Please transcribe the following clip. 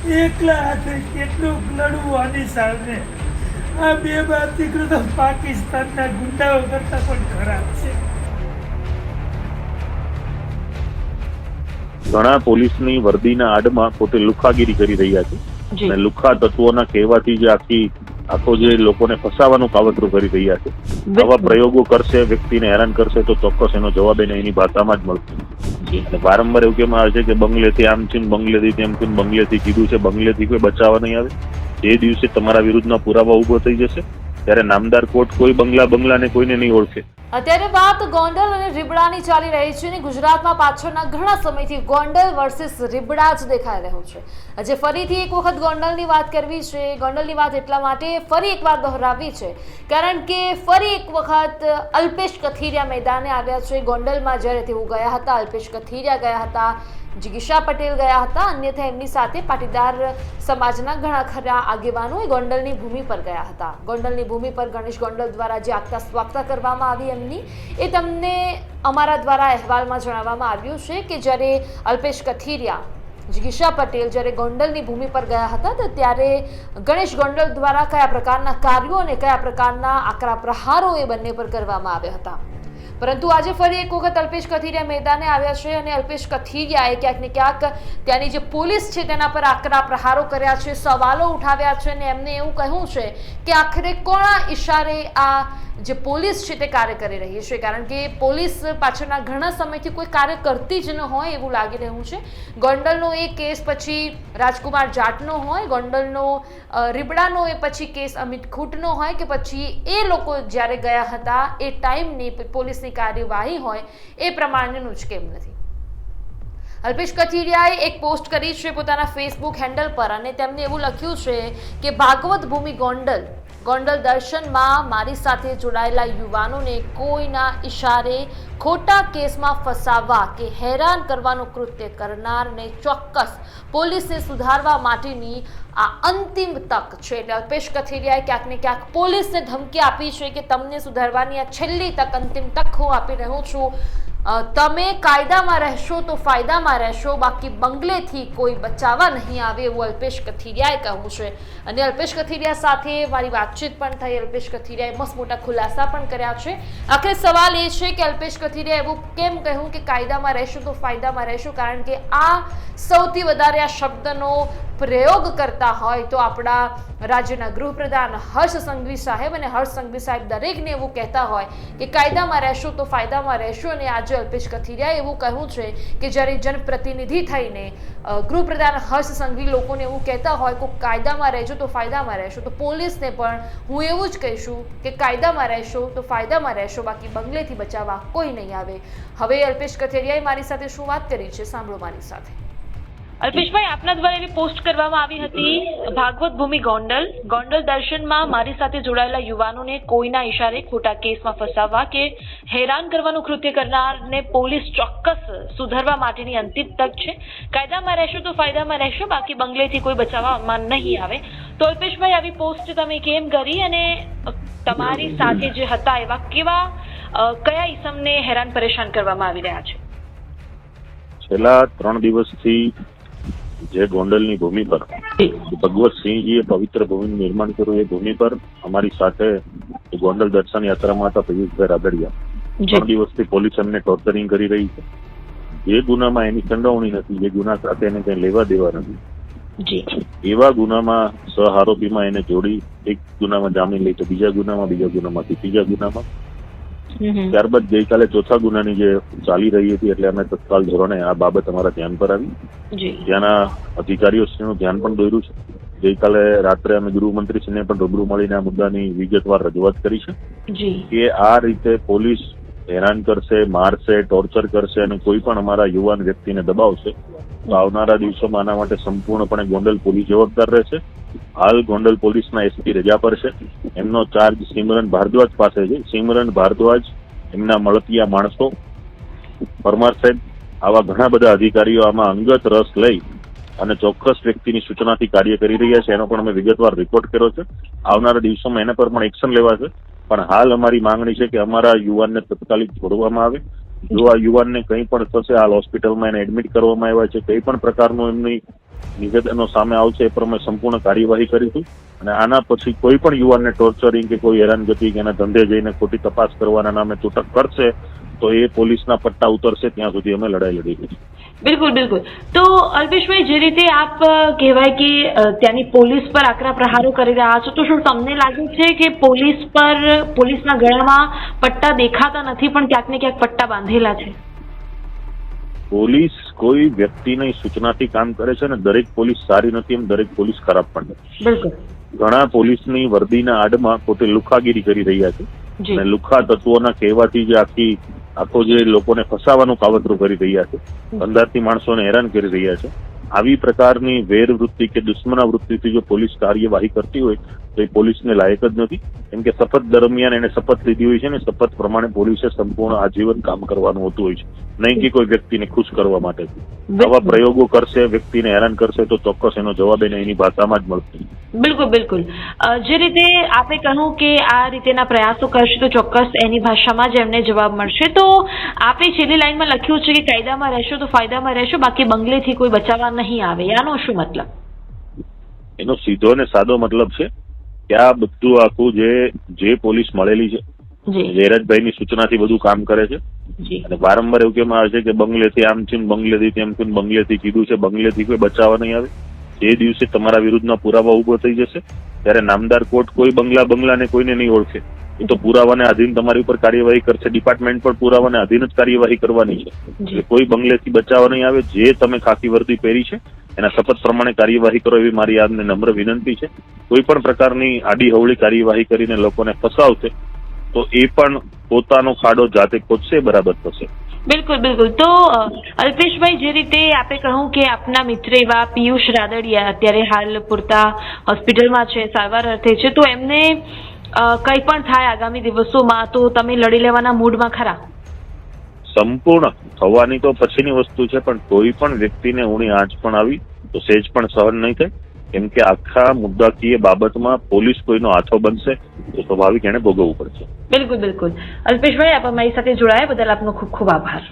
એકલા હાથે કેટલું લડવું આની સામે? આ બે બાપ દીકરો તો પાકિસ્તાનના ગુંડાઓ કરતા પણ ખરાબ છે. ઘણા પોલીસની વર્દીના આડમાં પોતે લુખાગીરી કરી રહ્યા છે અને લુખા તત્વોના કહેવાથી જે આખો જે લોકોને ફસાવાનું કાવતરું કરી રહ્યા છે. આવા પ્રયોગો કરશે, વ્યક્તિને હેરાન કરશે તો ચોક્કસ એનો જવાબ એને એની ભાષામાં જ મળશે. અને વારંવાર એવું કહેવામાં આવે છે કે બંગલેથી આમ છે, બંગલેથી તેમ છે, બંગલેથી કીધું છે, બંગલેથી કોઈ બચાવવા નહીં આવે. જે દિવસે તમારા વિરુદ્ધના પુરાવા ઉભો થઈ જશે ત્યારે નામદાર કોર્ટ કોઈ બંગલાને કોઈને નહીં ઓળખે. અત્યારે વાત ગોંડલ અને રીબડાની ચાલી રહી છે અને ગુજરાતમાં પાછળના ઘણા સમયથી ગોંડલ વર્સિસ રીબડા જ દેખાઈ રહ્યું છે. આજે ફરીથી એક વખત ગોંડલની વાત કરવી છે. ગોંડલની વાત એટલા માટે ફરી એકવાર દોહરાવી છે કારણ કે ફરી એક વખત અલ્પેશ કથિરિયા મેદાને આવ્યા છે. ગોંડલમાં જ્યારે તેઓ ગયા હતા, અલ્પેશ કથિરિયા ગયા હતા, જિગીશા પટેલ ગયા હતા, અન્યથા એમની સાથે પાટીદાર સમાજના ઘણા ખરા આગેવાનો ગોંડલની ભૂમિ પર ગયા હતા. ગોંડલની ભૂમિ પર ગણેશ ગોંડલ દ્વારા જે આગતા સ્વાગતા કરવામાં આવી એમની, એ તમને અમારા દ્વારા અહેવાલમાં જણાવવામાં આવ્યું છે કે જ્યારે અલ્પેશ કથિરિયા, જિગીશા પટેલ જ્યારે ગોંડલની ભૂમિ પર ગયા હતા તો ત્યારે ગણેશ ગોંડલ દ્વારા કયા પ્રકારના કાર્યો અને કયા પ્રકારના આકરા પ્રહારો એ બંને પર કરવામાં આવ્યા હતા. પરંતુ આજે ફરી એક વખત અલ્પેશ કથિરિયા મેદાને આવ્યા છે અને અલ્પેશ કથિરિયાએ ક્યાંક ને ક્યાંક ત્યાંની જે પોલીસ છે તેના પર આકરા પ્રહારો કર્યા છે, સવાલો ઉઠાવ્યા છે અને એમને એવું કહ્યું છે કે આખરે કોના ઈશારે આ જે પોલીસ છે તે કાર્ય કરી રહી છે. કારણ કે પોલીસ પાછળના ઘણા સમયથી કોઈ કાર્ય કરતી જ ન હોય એવું લાગી રહ્યું છે. ગોંડલનો એ કેસ પછી રાજકુમાર જાટનો હોય, ગોંડલનો રીબડાનો એ પછી કેસ અમિત ખૂટનો હોય કે પછી એ લોકો જ્યારે ગયા હતા એ ટાઈમની પોલીસની કાર્યવાહી હોય એ પ્રમાણેનું જ કેમ નથી. અલ્પેશ કથિરિયાએ એક પોસ્ટ કરી છે પોતાના ફેસબુક હેન્ડલ પર અને તેમને એવું લખ્યું છે કે ભાગવત ભૂમિ ગોંડલ દર્શનમાં મારી સાથે જોડાયેલા યુવાનોને કોઈના ઈશારે ખોટા કેસમાં ફસાવવા કે હેરાન કરવાનું કૃત્ય કરનારને ચોક્કસ પોલીસને સુધારવા માટેની આ અંતિમ તક છે. એટલે અલ્પેશ કથિરિયાએ ક્યાંક ને ક્યાંક પોલીસને ધમકી આપી છે કે તમને સુધારવાની આ છેલ્લી તક, અંતિમ તક હું આપી રહ્યો છું. તમે કાયદામાં રહેશો તો ફાયદામાં રહેશો, બાકી બંગલેથી કોઈ બચાવવા નહીં આવે એવું અલ્પેશ કથિરિયાએ કહ્યું છે. અને અલ્પેશ કથિરિયા સાથે મારી વાતચીત પણ થઈ. અલ્પેશ કથિરિયાએ મસ્ત મોટા ખુલાસા પણ કર્યા છે. આખરે સવાલ એ છે કે અલ્પેશ કથિરિયાએ એવું કેમ કહ્યું કે કાયદામાં રહેશો તો ફાયદામાં રહેશો? કારણ કે આ સૌથી વધારે આ શબ્દનો પ્રયોગ કરતા હોય તો આપણા રાજ્યના ગૃહપ્રધાન હર્ષ સંઘવી સાહેબ, અને હર્ષ સંઘવી સાહેબ દરેકને એવું કહેતા હોય કે કાયદામાં રહેશો તો ફાયદામાં રહેશો. અને આજે અલ્પેશ કથિરિયાએ એવું કહ્યું છે કે જ્યારે જનપ્રતિનિધિ થઈને ગૃહપ્રધાન હર્ષ સંઘવી લોકોને એવું કહેતા હોય કે કાયદામાં રહેજો તો ફાયદામાં રહેશો, તો પોલીસને પણ હું એવું જ કહીશું કે કાયદામાં રહેશો તો ફાયદામાં રહેશો, બાકી બંગલેથી બચાવવા કોઈ નહીં આવે. હવે અલ્પેશ કથિરિયાએ મારી સાથે શું વાત કરી છે સાંભળો મારી સાથે. અલ્પેશભાઈ, આપના દ્વારા એવી પોસ્ટ કરવામાં આવી હતી, ભાગવત ભૂમિ ગોંડલ દર્શનમાં મારી સાથે જોડાયેલા યુવાનોને કોઈના ઈશારે ખોટા કેસમાં ફસાવવા કે હેરાન કરવાનું કૃત્ય કરનારને પોલીસ ચોક્કસ સુધારવા માટેની અંતિમ તક છે. કાયદામાં રહેશો તો ફાયદામાં રહેશો, બાકી બંગલેથી કોઈ બચાવવામાં નહીં આવે. તો અલ્પેશભાઈ, આવી પોસ્ટ તમે કેમ કરી અને તમારી સાથે જે હતા એવા કયા ઈસમને હેરાન પરેશાન કરવામાં આવી રહ્યા છે? છેલ્લા 3 દિવસથી જે ગોંડલની ભૂમિ પર ભગવતસિંહજીએ પવિત્ર ભૂમિનું નિર્માણ કર્યું, એ ભૂમિ પર અમારી સાથે ગોંડલ દર્શન યાત્રામાં હતા પિયુષભાઈ રાદડિયા. 3 દિવસથી પોલીસ એમને ટોર્ચરિંગ કરી રહી છે. જે ગુનામાં એની સંડોવણી નથી, જે ગુના સાથે એને કઈ લેવા દેવા નથી, એવા ગુનામાં સહઆરોપીમાં એને જોડી એક ગુનામાં જામીન લઈ તો બીજા ગુનામાંથી ત્રીજા ગુનામાં, ત્યારબાદ ગઈકાલે ચોથા ગુનાની જે ચાલી રહી હતી એટલે અમે તત્કાલ ધોરણે આ બાબત અમારા ધ્યાન પર આવી. ત્યાંના અધિકારીઓશ્રીનું ધ્યાન પણ દોર્યું છે. ગઈકાલે રાત્રે અમે ગૃહમંત્રીશ્રીને પણ રૂબરૂ મળીને આ મુદ્દાની વિગતવાર રજૂઆત કરી છે કે આ રીતે પોલીસ હેરાન કરશે, મારશે, ટોર્ચર કરશે અને કોઈ પણ અમારા યુવાન વ્યક્તિને દબાવશે તો આવનારા દિવસોમાં આના માટે સંપૂર્ણપણે ગોંડલ પોલીસ જવાબદાર રહેશે. હાલ ગોંડલ પોલીસના એસપી રજા પર છે. એમનો ચાર્જ સિમરન ભારદ્વાજ પાસે છે. સિમરન ભારદ્વાજ, એમના મળતિયા માણસો, પરમાર સાહેબ, આવા ઘણા બધા અધિકારીઓ આમાં અંગત રસ લઈ અને ચોક્કસ વ્યક્તિની સૂચનાથી કાર્ય કરી રહ્યા છે. એનો પણ અમે વિગતવાર રિપોર્ટ કર્યો છે. આવનારા દિવસોમાં એના પર પણ એક્શન લેવાશે. પણ હાલ અમારી માંગણી છે કે અમારા યુવાનને તત્કાલિક છોડવામાં આવે જો આ યુવાનને કંઈ પણ થશે, હાલ હોસ્પિટલમાં એને એડમિટ કરવામાં આવ્યા છે, કંઈ પણ પ્રકારનું એમની નિવેદનો સામે આવશે એ પ્રમાણે સંપૂર્ણ કાર્યવાહી કરીશું. અને આના પછી કોઈ પણ યુવાનને ટોર્ચરિંગ કે કોઈ હેરાનગતિ કે એના ધંધે જઈને ખોટી તપાસ કરવાના નામે તૂટક કરશે તો એ પોલીસના પટ્ટા ઉતરશે, ત્યાં સુધી અમે લડાઈ લડીશું. બિલકુલ બિલકુલ. તો અલ્પેશભાઈ, જે રીતે આપ કહેવાય કે ત્યાંની પોલીસ પર આકરા પ્રહારો કરી રહ્યા છો, તો શું તમને લાગે છે કે પોલીસના ગળામાં પટ્ટા દેખાતા નથી પણ ક્યાંક ને ક્યાંક પટ્ટા બાંધેલા છે? પોલીસ કોઈ વ્યક્તિની સૂચનાથી કામ કરે છે, અને દરેક પોલીસ સારી નથી એમ દરેક પોલીસ ખરાબ પણ નથી. બિલકુલ. ઘણા પોલીસની વર્દીના આડમાં પોતે લુખાગીરી કરી રહ્યા છે, અને લુખા તત્વોના કહેવાથી જે આખો જે લોકોને ફસાવાનું કાવતરું કરી રહ્યા છે, અંદરથી માણસોને હેરાન કરી રહ્યા છે. આવી પ્રકારની વેરવૃત્તિ કે દુશ્મના વૃત્તિથી જો પોલીસ કાર્યવાહી કરતી હોય તો એ પોલીસને લાયક જ નથી. કેમ કે શપથ દરમિયાન એને શપથ લીધી હોય છે, ને શપથ પ્રમાણે પોલીસે સંપૂર્ણ આજીવન કામ કરવાનું હોતું હોય છે, નહીં કે કોઈ વ્યક્તિને ખુશ કરવા માટે. આવા પ્રયોગો કરશે, વ્યક્તિને હેરાન કરશે તો ચોક્કસ એનો જવાબ એને એની ભાષામાં જ મળશે. બિલકુલ બિલકુલ. જે રીતે આપે કહ્યું કે આ રીતેના પ્રયાસો કરશે તો ચોક્કસ એની ભાષામાં જ એમને જવાબ મળશે. તો આપે છેલ્લી લાઈનમાં લખ્યું છે કે કાયદામાં રહેશો તો ફાયદામાં રહેશો, બાકી બંગલેથી કોઈ બચાવવા નહીં આવે. આનો શું મતલબ? એનો સીધો ને સાદો મતલબ છે કે આ બધું આખું જે પોલીસ મળેલી છે, જયરાજભાઈની સૂચનાથી બધું કામ કરે છે. અને વારંવાર એવું કહેવામાં આવે છે કે બંગલેથી આમ છે, બંગલેથી તેમ છે, બંગલેથી કીધું છે, બંગલેથી કોઈ બચાવવા નહીં આવે. જે દિવસે તમારા વિરુદ્ધના પુરાવા ઉભો થઈ જશે ત્યારે નામદાર કોર્ટ કોઈ બંગલાને કોઈને નહીં ઓળખે. એ તો પુરાવાને આધીન તમારી ઉપર કાર્યવાહી કરશે. ડિપાર્ટમેન્ટ પણ પુરાવાને આધીન જ કાર્યવાહી કરવાની છે. એટલે કોઈ બંગલેથી બચાવવા નહીં આવે. જે તમે ખાકી વર્દી પહેરી છે એના શપથ પ્રમાણે કાર્યવાહી કરો એવી મારી આપને નમ્ર વિનંતી છે. કોઈ પણ પ્રકારની આડી હવળી કાર્યવાહી કરીને લોકોને ફસાવશે તો એ પણ પોતાનો ખાડો જાતે ખોદશે, બરાબર થશે. બિલકુલ બિલકુલ. તો અલ્પેશભાઈ, જે રીતે આપે કહ્યું કે આપના મિત્ર એવા પિયુષ રાદડિયા અત્યારે હાલ પૂરતા હોસ્પિટલમાં છે, સારવાર અર્થે છે, તો એમને કંઈ પણ થાય આગામી દિવસોમાં તો તમે લડી લેવાના મૂડમાં ખરા? સંપૂર્ણ. થવાની તો પછીની વસ્તુ છે, પણ કોઈ પણ વ્યક્તિને ઊણી આંચ પણ આવી તો સેજ પણ સહન નહીં થાય. કેમ કે આખા મુદ્દાકીય બાબતમાં પોલીસ કોઈનો હાથો બનશે તો સ્વાભાવિક એને ભોગવવું પડશે. બિલકુલ બિલકુલ. અલ્પેશભાઈ, આપ અમારી સાથે જોડાયા બદલ આપનો ખૂબ ખૂબ આભાર.